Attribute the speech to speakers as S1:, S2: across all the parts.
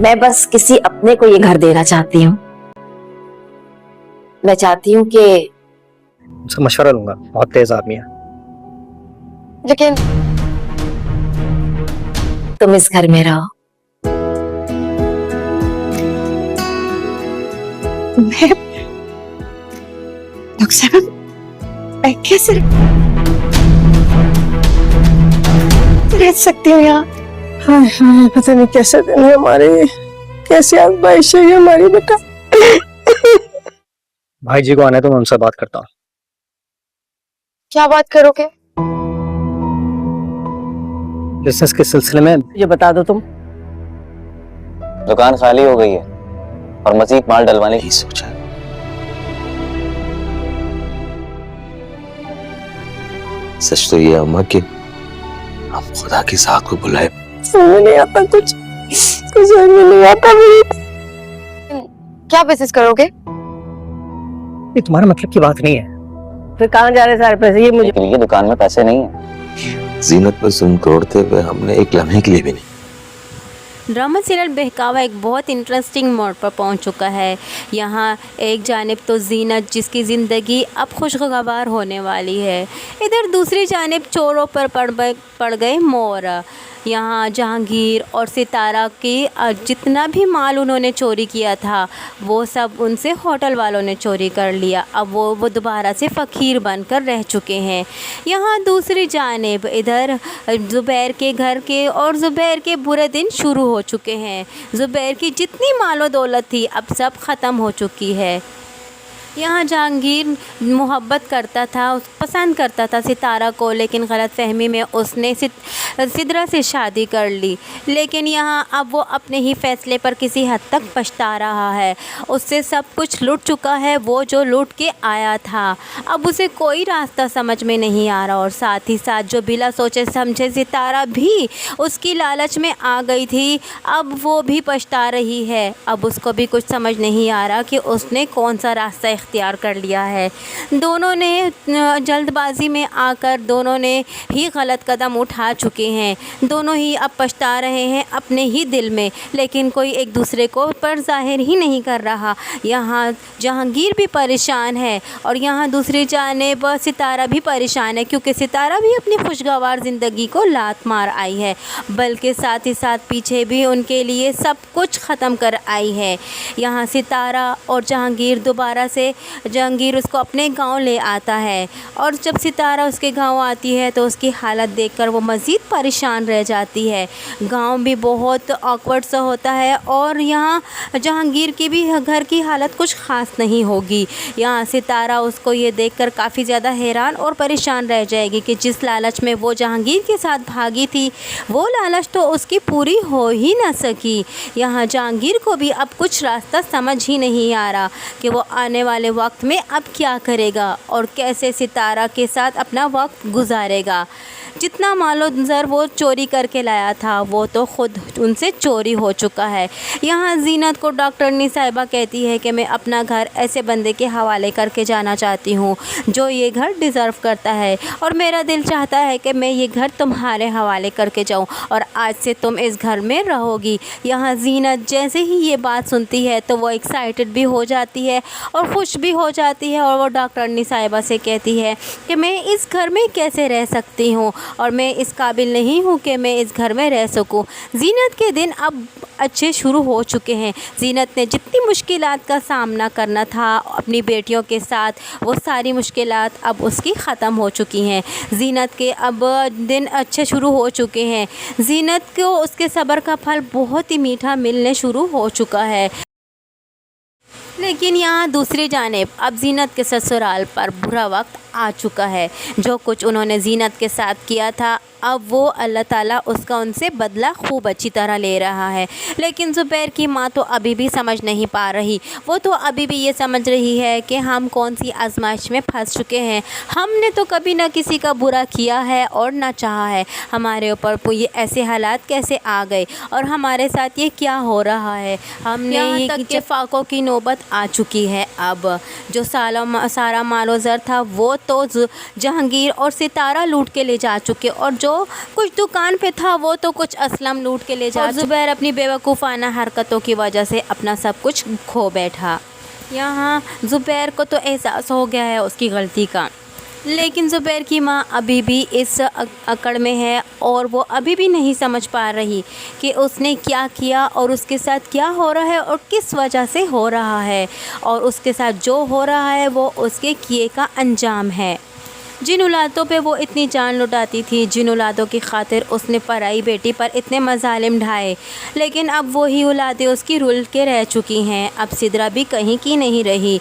S1: मैं बस किसी अपने को ये घर देना चाहती हूँ। मैं चाहती हूँ कि
S2: उनसे मशवरा लूंगा, बहुत तेज आदमी है।
S1: लेकिन तुम इस घर में रहो। मैं कैसे रह सकती हूँ यहाँ?
S3: हाँ हाँ, पता नहीं कैसे दिन है हमारे, कैसे आज़माइश है ये हमारी बेटा।
S2: भाई जी को आने तो मैं उनसे बात करता हूँ।
S1: क्या बात करोगे?
S2: बिजनेस के सिलसिले में।
S3: ये बता दो तुम।
S4: दुकान खाली हो गई है और मजीद माल डलवाने की सोचा है।
S5: सच तो ये अम्मा कि हम खुदा की साथ को बुलाए।
S3: समझ नहीं आता कुछ समझ नहीं आता मुझे।
S1: क्या बिजनेस करोगे?
S2: ये तुम्हारे मतलब की बात नहीं है।
S3: फिर कहाँ जा रहे सारे पैसे? ये मुझे
S4: के लिए दुकान में पैसे नहीं है।
S5: जीनत पर जुल्म तोड़ते हुए हमने एक लम्हे के लिए भी नहीं।
S6: ड्रामा सीरियल बहकावा एक बहुत इंटरेस्टिंग मोड़ पर पहुंच चुका है। यहाँ एक जानिब तो जीनत जिसकी ज़िंदगी अब खुशगवार होने वाली है, इधर दूसरी जानिब चोरों पर पड़ गए मोर। यहाँ जहांगीर और सितारा की जितना भी माल उन्होंने चोरी किया था वो सब उनसे होटल वालों ने चोरी कर लिया। अब वो दोबारा से फ़कीर बनकर रह चुके हैं। यहाँ दूसरी जानिब इधर ज़ुबैर के घर के और ज़ुबैर के बुरे दिन शुरू हो चुके हैं। ज़ुबैर की जितनी मालो दौलत थी अब सब ख़त्म हो चुकी है। यहाँ जहांगीर मोहब्बत करता था, पसंद करता था सितारा को, लेकिन गलतफहमी में उसने सिदरा से शादी कर ली। लेकिन यहाँ अब वो अपने ही फ़ैसले पर किसी हद तक पछता रहा है। उससे सब कुछ लूट चुका है वो जो लूट के आया था। अब उसे कोई रास्ता समझ में नहीं आ रहा और साथ ही साथ जो बिना सोचे समझे सितारा भी उसकी लालच में आ गई थी, अब वो भी पछता रही है। अब उसको भी कुछ समझ नहीं आ रहा कि उसने कौन सा रास्ता इख्तियार कर लिया है। दोनों ने जल्दबाजी में आकर दोनों ने ही गलत कदम उठा चुके हैं। दोनों ही अब पछता रहे हैं अपने ही दिल में, लेकिन कोई एक दूसरे को पर जाहिर ही नहीं कर रहा। यहाँ जहांगीर भी परेशान है और यहाँ दूसरी जानिब सितारा भी परेशान है, क्योंकि सितारा भी अपनी खुशगवार ज़िंदगी को लात मार आई है, बल्कि साथ ही साथ पीछे भी उनके लिए सब कुछ ख़त्म कर आई है। यहाँ सितारा और जहांगीर दोबारा से जहांगीर उसको अपने गांव ले आता है और जब सितारा उसके गांव आती है तो उसकी हालत देखकर वो मज़ीद परेशान रह जाती है। गांव भी बहुत ऑकवर्ड सा होता है और यहाँ जहांगीर की भी घर की हालत कुछ ख़ास नहीं होगी। यहाँ सितारा उसको ये देखकर काफ़ी ज़्यादा हैरान और परेशान रह जाएगी कि जिस लालच में वो जहांगीर के साथ भागी थी वो लालच तो उसकी पूरी हो ही ना सकी। यहाँ जहांगीर को भी अब कुछ रास्ता समझ ही नहीं आ रहा कि वो आने वाले वक्त में अब क्या करेगा और कैसे सितारा के साथ अपना वक्त गुजारेगा। जितना मालो ज़र वो चोरी करके लाया था वो तो ख़ुद उनसे चोरी हो चुका है। यहाँ जीनत को डॉक्टरनी साहिबा कहती है कि मैं अपना घर ऐसे बंदे के हवाले करके जाना चाहती हूँ जो ये घर डिज़र्व करता है और मेरा दिल चाहता है कि मैं ये घर तुम्हारे हवाले करके जाऊँ और आज से तुम इस घर में रहोगी। यहाँ जीनत जैसे ही ये बात सुनती है तो वो एक्साइटेड भी हो जाती है और ख़ुश भी हो जाती है और वो डॉक्टरनी साहिबा से कहती है कि मैं इस घर में कैसे रह सकती हूँ और मैं इस काबिल नहीं हूँ कि मैं इस घर में रह सकूँ। जीनत के दिन अब अच्छे शुरू हो चुके हैं। जीनत ने जितनी मुश्किलात का सामना करना था अपनी बेटियों के साथ वो सारी मुश्किलात अब उसकी ख़त्म हो चुकी हैं। जीनत के अब दिन अच्छे शुरू हो चुके हैं। जीनत को उसके सब्र का फल बहुत ही मीठा मिलने शुरू हो चुका है। लेकिन यहाँ दूसरी जानिब अब जीनत के ससुराल पर बुरा वक्त आ चुका है। जो कुछ उन्होंने जीनत के साथ किया था अब वो अल्लाह ताला उसका उनसे बदला खूब अच्छी तरह ले रहा है। लेकिन ज़ुबैर की माँ तो अभी भी समझ नहीं पा रही। वो तो अभी भी ये समझ रही है कि हम कौन सी आजमाइश में फंस चुके हैं। हमने तो कभी ना किसी का बुरा किया है और ना चाहा है। हमारे ऊपर ये ऐसे हालात कैसे आ गए और हमारे साथ ये क्या हो रहा है। हमने ये इत्तेफाकों की नौबत आ चुकी है। अब जो सारा मालो ज़र था वो तो जहांगीर और सितारा लूट के ले जा चुके, और जो कुछ दुकान पे था वो तो कुछ असलम लूट के ले जा। ज़ुबैर अपनी बेवकूफ़ाना हरकतों की वजह से अपना सब कुछ खो बैठा। यहाँ ज़ुबैर को तो एहसास हो गया है उसकी गलती का, लेकिन ज़ुबैर की माँ अभी भी इस अकड़ में है और वो अभी भी नहीं समझ पा रही कि उसने क्या किया और उसके साथ क्या हो रहा है और किस वजह से हो रहा है, और उसके साथ जो हो रहा है वो उसके किए का अंजाम है। जिन औलादों पे वो इतनी जान लुटाती थी, जिन औलादों की खातिर उसने पराई बेटी पर इतने मज़ालिम ढाए, लेकिन अब वही औलादें उसकी रुल के रह चुकी हैं। अब सिदरा भी कहीं की नहीं रही।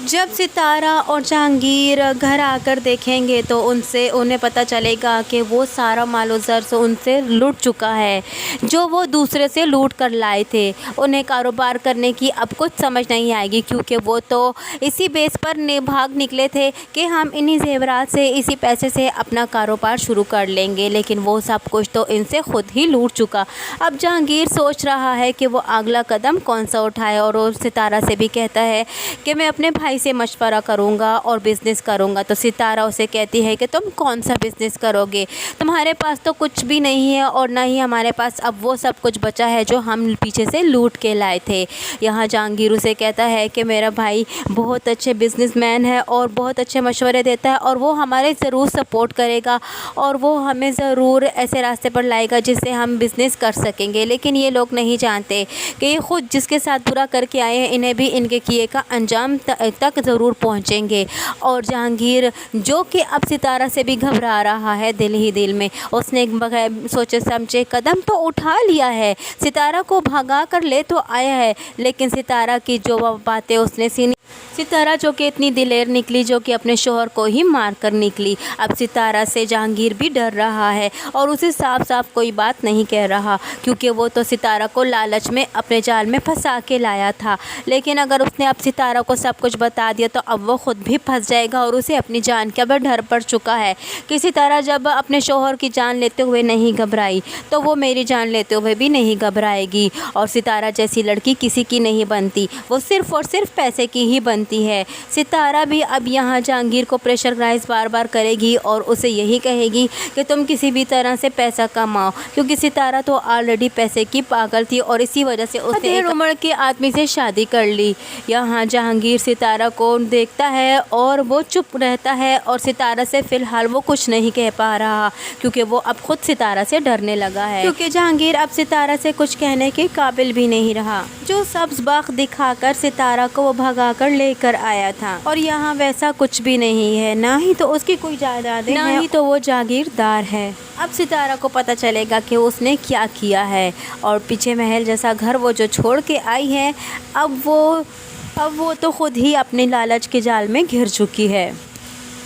S6: जब सितारा और जहांगीर घर आकर देखेंगे तो उन्हें पता चलेगा कि वो सारा मालो ज़र उनसे लूट चुका है, जो वो दूसरे से लूट कर लाए थे। उन्हें कारोबार करने की अब कुछ समझ नहीं आएगी, क्योंकि वो तो इसी बेस पर भाग निकले थे कि हम इन्हीं ज़ेवरात से, इसी पैसे से अपना कारोबार शुरू कर लेंगे, लेकिन वो सब कुछ तो इनसे ख़ुद ही लूट चुका। अब जहांगीर सोच रहा है कि वो अगला कदम कौन सा उठाए, और वो सितारा से भी कहता है कि मैं अपने भाई से मशवरा करूंगा और बिज़नेस करूंगा। तो सितारा उसे कहती है कि तुम कौन सा बिज़नेस करोगे, तुम्हारे पास तो कुछ भी नहीं है और ना ही हमारे पास अब वो सब कुछ बचा है जो हम पीछे से लूट के लाए थे। यहाँ जहांगीर उसे कहता है कि मेरा भाई बहुत अच्छे बिजनेसमैन है और बहुत अच्छे मशवरे देता है, और वो हमारे ज़रूर सपोर्ट करेगा और वो हमें ज़रूर ऐसे रास्ते पर लाएगा जिससे हम बिज़नेस कर सकेंगे। लेकिन ये लोग नहीं जानते कि ये ख़ुद जिसके साथ बुरा करके आए हैं, इन्हें भी इनके किए का अंजाम तक ज़रूर पहुंचेंगे। और जहांगीर, जो कि अब सितारा से भी घबरा रहा है दिल ही दिल में, उसने बगैर सोचे समझे कदम तो उठा लिया है, सितारा को भगा कर ले तो आया है, लेकिन सितारा की जो बातें उसने सुनी, सितारा जो कि इतनी दिलेर निकली, जो कि अपने शोहर को ही मार कर निकली। अब सितारा से जहांगीर भी डर रहा है और उसे साफ साफ कोई बात नहीं कह रहा, क्योंकि वो तो सितारा को लालच में अपने जाल में फंसा के लाया था। लेकिन अगर उसने अब सितारा को सब कुछ बता दिया तो अब वो ख़ुद भी फंस जाएगा, और उसे अपनी जान का भी डर पड़ चुका है कि सितारा जब अपने शोहर की जान लेते हुए नहीं घबराई तो वो मेरी जान लेते हुए भी नहीं घबराएगी। और सितारा जैसी लड़की किसी की नहीं बनती, वो सिर्फ़ और सिर्फ पैसे की ही बनती है। सितारा भी अब यहाँ जहांगीर को प्रेशराइज बार बार करेगी और उसे यही कहेगी कि तुम किसी भी तरह से पैसा कमाओ, क्योंकि सितारा तो ऑलरेडी पैसे की पागल थी और इसी वजह से उसने एक उम्र के आदमी से शादी कर ली। यहाँ जहांगीर सितारा को देखता है और वो चुप रहता है, और सितारा से फ़िलहाल वो कुछ नहीं कह पा रहा, क्योंकि वो अब खुद सितारा से डरने लगा है, क्योंकि जहांगीर अब सितारा से कुछ कहने के काबिल भी नहीं रहा। जो सब्ज़ बाग दिखाकर सितारा को वो भगाकर लेकर आया था, और यहाँ वैसा कुछ भी नहीं है, ना ही तो उसकी कोई जायदादें, ना ही तो वो जागीरदार है। अब सितारा को पता चलेगा कि उसने क्या किया है, और पीछे महल जैसा घर वो जो छोड़ के आई है, अब वो तो ख़ुद ही अपने लालच के जाल में घिर चुकी है।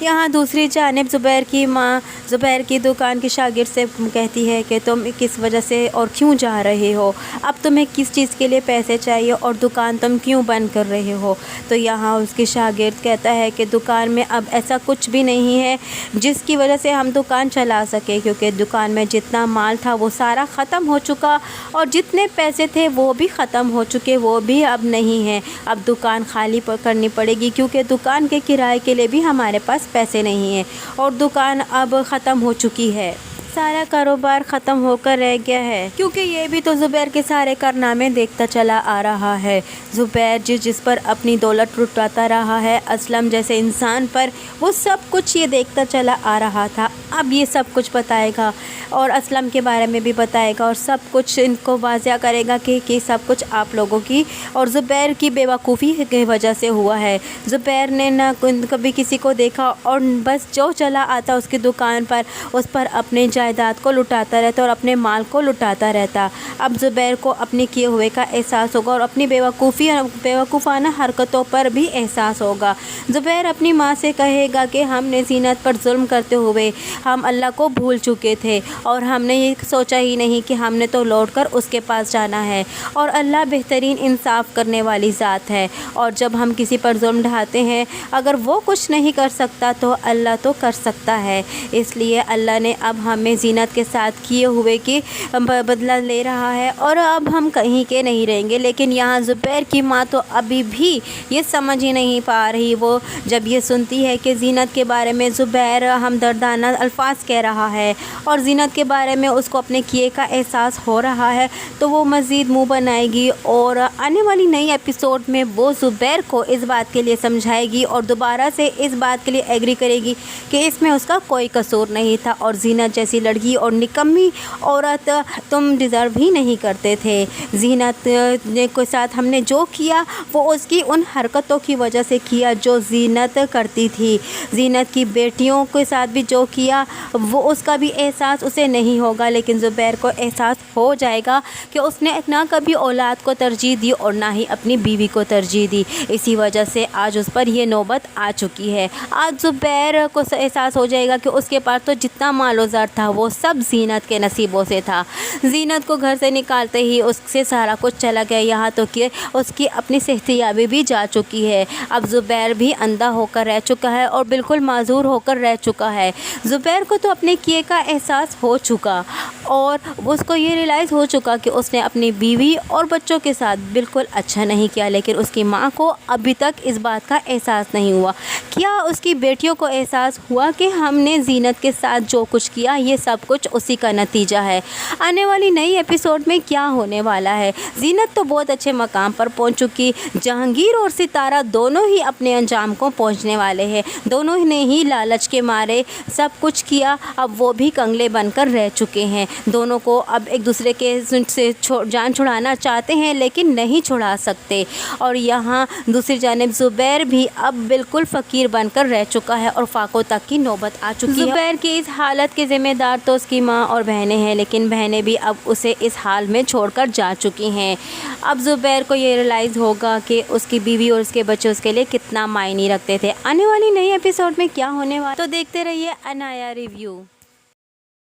S6: यहाँ दूसरी जानिब ज़ुबैर की माँ ज़ुबैर की दुकान के शागिर्द से कहती है कि तुम किस वजह से और क्यों जा रहे हो, अब तुम्हें किस चीज़ के लिए पैसे चाहिए और दुकान तुम क्यों बंद कर रहे हो। तो यहाँ उसकी शागिर्द कहता है कि दुकान में अब ऐसा कुछ भी नहीं है जिसकी वजह से हम दुकान चला सके, क्योंकि दुकान में जितना माल था वो सारा ख़त्म हो चुका, और जितने पैसे थे वो भी ख़त्म हो चुके, वो भी अब नहीं है। अब दुकान खाली करनी पड़ेगी, क्योंकि दुकान के किराए के लिए भी हमारे पास पैसे नहीं हैं, और दुकान अब ख़त्म हो चुकी है, सारा कारोबार ख़त्म होकर रह गया है, क्योंकि ये भी तो ज़ुबैर के सारे कारनामे देखता चला आ रहा है। ज़ुबैर जिस पर अपनी दौलत लुटाता रहा है असलम जैसे इंसान पर, वो सब कुछ ये देखता चला आ रहा था। अब ये सब कुछ बताएगा और असलम के बारे में भी बताएगा, और सब कुछ इनको वाज़िया करेगा कि सब कुछ आप लोगों की और ज़ुबैर की बेवकूफ़ी की वजह से हुआ है। ज़ुबैर ने ना कभी किसी को देखा और बस जो चला आता उसकी दुकान पर उस पर अपने जायदाद को लुटाता रहता और अपने माल को लुटाता रहता। अब ज़ुबैर को अपने किए हुए का एहसास होगा और अपनी बेवकूफ़ाना हरकतों पर भी एहसास होगा। ज़ुबैर अपनी माँ से कहेगा कि हमने ज़ीनत पर जुल्म करते हुए हम अल्लाह को भूल चुके थे, और हमने ये सोचा ही नहीं कि हमने तो लौटकर उसके पास जाना है, और अल्लाह बेहतरीन इंसाफ करने वाली ज़ात है। और जब हम किसी पर जुल्म ढाते हैं, अगर वो कुछ नहीं कर सकता तो अल्लाह तो कर सकता है। इसलिए अल्लाह ने अब हमें अपने जीनत के साथ किए हुए की बदला ले रहा है और अब हम कहीं के नहीं रहेंगे। लेकिन यहाँ ज़ुबैर की माँ तो अभी भी ये समझ ही नहीं पा रही। वो जब ये सुनती है कि जीनत के बारे में ज़ुबैर हमदर्दाना अल्फाज कह रहा है और जीनत के बारे में उसको अपने किए का एहसास हो रहा है, तो वो मज़ीद मुँह बनाएगी और आने वाली नई एपिसोड में वो ज़ुबैर को इस बात के लिए समझाएगी और दोबारा से इस बात के लिए एग्री करेगी कि इसमें उसका कोई कसूर नहीं था और जीनत जैसी लड़की और निकम्मी औरत तुम डिज़र्व ही नहीं करते थे। जीनत के साथ हमने जो किया वो उसकी उन हरकतों की वजह से किया जो जीनत करती थी। जीनत की बेटियों के साथ भी जो किया वो उसका भी एहसास उसे नहीं होगा, लेकिन ज़ुबैर को एहसास हो जाएगा कि उसने ना कभी औलाद को तरजीह दी और ना ही अपनी बीवी को तरजीह दी। इसी वजह से आज उस पर यह नौबत आ चुकी है। आज ज़ुबैर को एहसास हो जाएगा कि उसके पास तो जितना मालो ज़र था वो सब जीनत के नसीबों से था। जीनत को घर से निकालते ही उससे सारा कुछ चला गया, यहाँ तो कि उसकी अपनी सेहतियाबी भी जा चुकी है। अब ज़ुबैर भी अंधा होकर रह चुका है और बिल्कुल माजूर होकर रह चुका है। ज़ुबैर को तो अपने किए का एहसास हो चुका और उसको ये रियलाइज़ हो चुका कि उसने अपनी बीवी और बच्चों के साथ बिल्कुल अच्छा नहीं किया, लेकिन उसकी माँ को अभी तक इस बात का एहसास नहीं हुआ। क्या उसकी बेटियों को एहसास हुआ कि हमने जीनत के साथ जो कुछ किया ये सब कुछ उसी का नतीजा है। आने वाली नई एपिसोड में क्या होने वाला है। जीनत तो बहुत अच्छे मकाम पर पहुंच चुकी, जहांगीर और सितारा दोनों ही अपने अंजाम को पहुंचने वाले हैं। दोनों ने ही लालच के मारे सब कुछ किया, अब वो भी कंगले बनकर रह चुके हैं। दोनों को अब एक दूसरे के से जान छुड़ाना चाहते हैं लेकिन नहीं छुड़ा सकते। और यहाँ दूसरी जानिब ज़ुबैर भी अब बिल्कुल फ़कीर बनकर रह चुका है और फाकों तक की नौबत आ चुकी है। ज़ुबैर की इस हालत के ज़िम्मेदार तो उसकी माँ और बहनें हैं, लेकिन बहनें भी अब उसे इस हाल में छोड़कर जा चुकी हैं। अब ज़ुबैर को ये रियलाइज़ होगा कि उसकी बीवी और उसके बच्चे उसके लिए कितना मायने रखते थे। आने वाली नई एपिसोड में क्या होने वाला, तो देखते रहिए अनाया रिव्यू।